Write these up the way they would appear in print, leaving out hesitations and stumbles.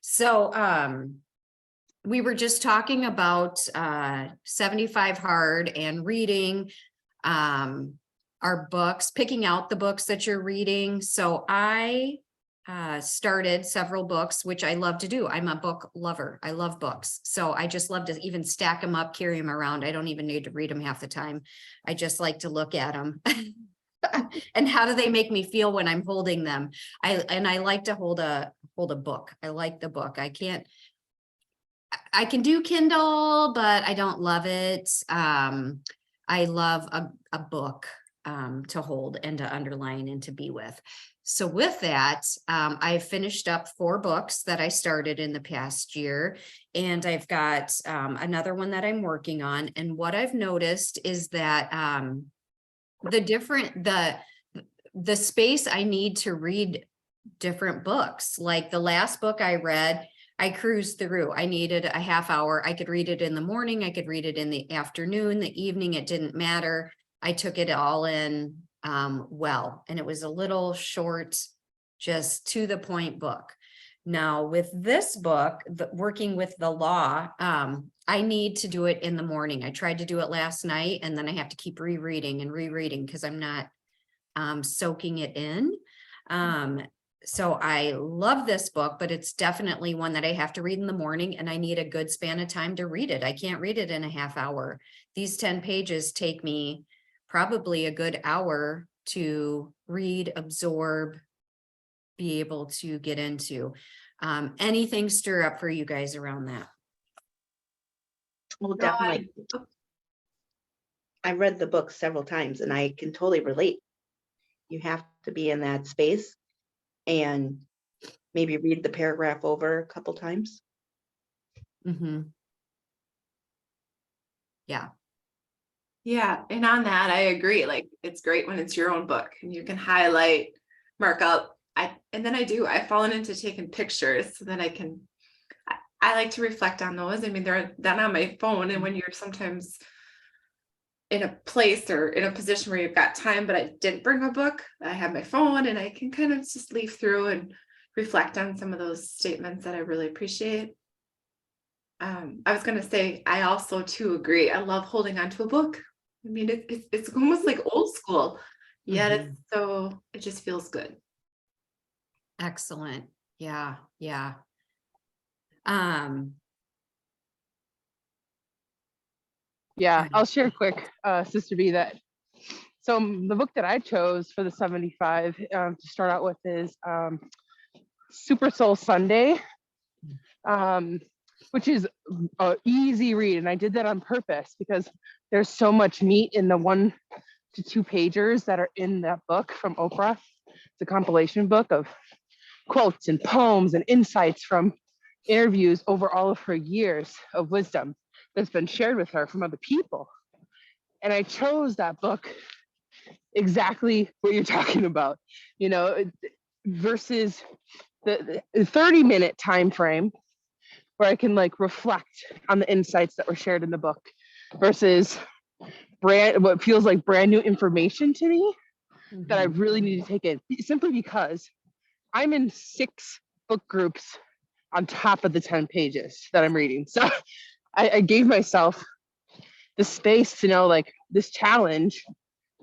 So we were just talking about 75 hard and reading our books, picking out the books that you're reading. So I started several books, which I love to do. I'm a book lover. I love books. So I just love to even stack them up, carry them around. I don't even need to read them half the time. I just like to look at them. And how do they make me feel when I'm holding them? I like to hold a book. I like the book. I can do Kindle, but I don't love it. I love a book to hold and to underline and to be with. So with that, I've finished up 4 books that I started in the past year, and I've got another one that I'm working on. And what I've noticed is that the space I need to read different books, like the last book I read, I cruised through. I needed a half hour. I could read it in the morning. I could read it in the afternoon, the evening. It didn't matter. I took it all in well, and it was a little short, just to the point book. Now with this book, working with the law, I need to do it in the morning. I tried to do it last night, and then I have to keep rereading and rereading because I'm not soaking it in. So I love this book, but it's definitely one that I have to read in the morning, and I need a good span of time to read it. I can't read it in a half hour. These 10 pages take me probably a good hour to read, absorb, be able to get into. Anything stir up for you guys around that? Well, No, definitely. I've read the book several times and I can totally relate. You have to be in that space and maybe read the paragraph over a couple times. Yeah. Yeah, and on that, I agree. Like, it's great when it's your own book and you can highlight, mark up. I've fallen into taking pictures so that I like to reflect on those. I mean, they're done on my phone, and when you're sometimes in a place or in a position where you've got time, but I didn't bring a book, I have my phone and I can kind of just leaf through and reflect on some of those statements that I really appreciate. I was going to say, I also too agree. I love holding on to a book. I mean, it's almost like old school, yet it just feels good. Excellent. Yeah. Yeah. Yeah, I'll share quick, Sister B, so the book that I chose for the 75 to start out with is Super Soul Sunday, which is an easy read. And I did that on purpose because there's so much meat in the 1 to 2 pagers that are in that book from Oprah. It's a compilation book of quotes and poems and insights from interviews over all of her years of wisdom that's been shared with her from other people. And I chose that book exactly what you're talking about, versus the 30-minute time frame where I can like reflect on the insights that were shared in the book versus what feels like brand new information to me that I really need to take in, simply because I'm in 6 book groups on top of the 10 pages that I'm reading. So I gave myself the space to know, like, this challenge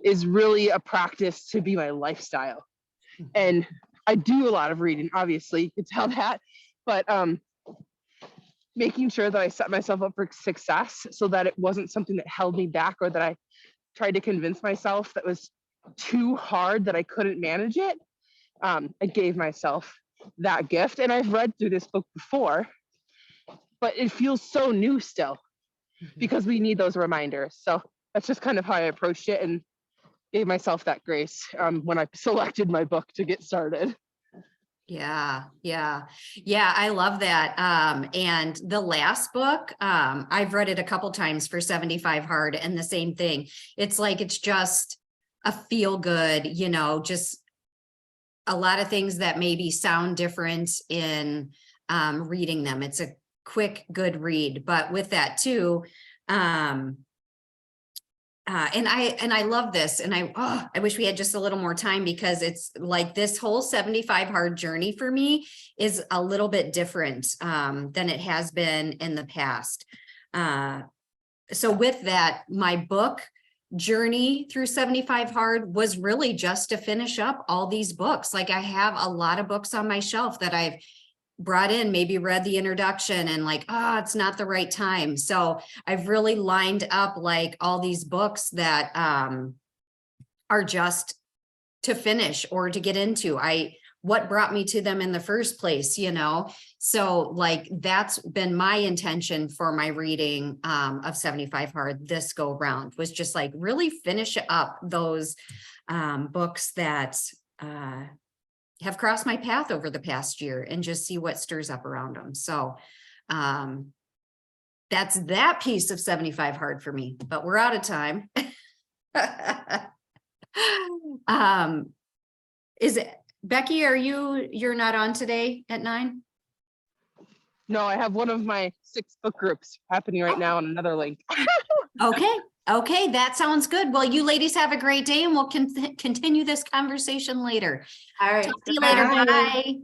is really a practice to be my lifestyle. And I do a lot of reading, obviously, you can tell that, but making sure that I set myself up for success so that it wasn't something that held me back or that I tried to convince myself that was too hard that I couldn't manage it. I gave myself that gift, and I've read through this book before, but it feels so new still because we need those reminders. So that's just kind of how I approached it and gave myself that grace when I selected my book to get started. Yeah. I love that. And the last book, I've read it a couple times for 75 hard, and the same thing. It's like, it's just a feel good, just a lot of things that maybe sound different in reading them. It's a quick, good read. But with that too, and I love this, and I wish we had just a little more time, because it's like this whole 75 hard journey for me is a little bit different than it has been in the past. So with that, my book journey through 75 hard was really just to finish up all these books. Like, I have a lot of books on my shelf that I've brought in, maybe read the introduction and like, oh, it's not the right time. So I've really lined up like all these books that are just to finish or to get into. What brought me to them in the first place, you know? So like, that's been my intention for my reading of 75 hard this go round, was just like really finish up those books that have crossed my path over the past year and just see what stirs up around them. So that's that piece of 75 hard for me, but we're out of time. Is it Becky, you're not on today at 9? No, I have one of my 6 book groups happening right now on another link. Okay, that sounds good. Well, you ladies have a great day, and we'll continue this conversation later. All right. Talk to you later. Bye. Bye.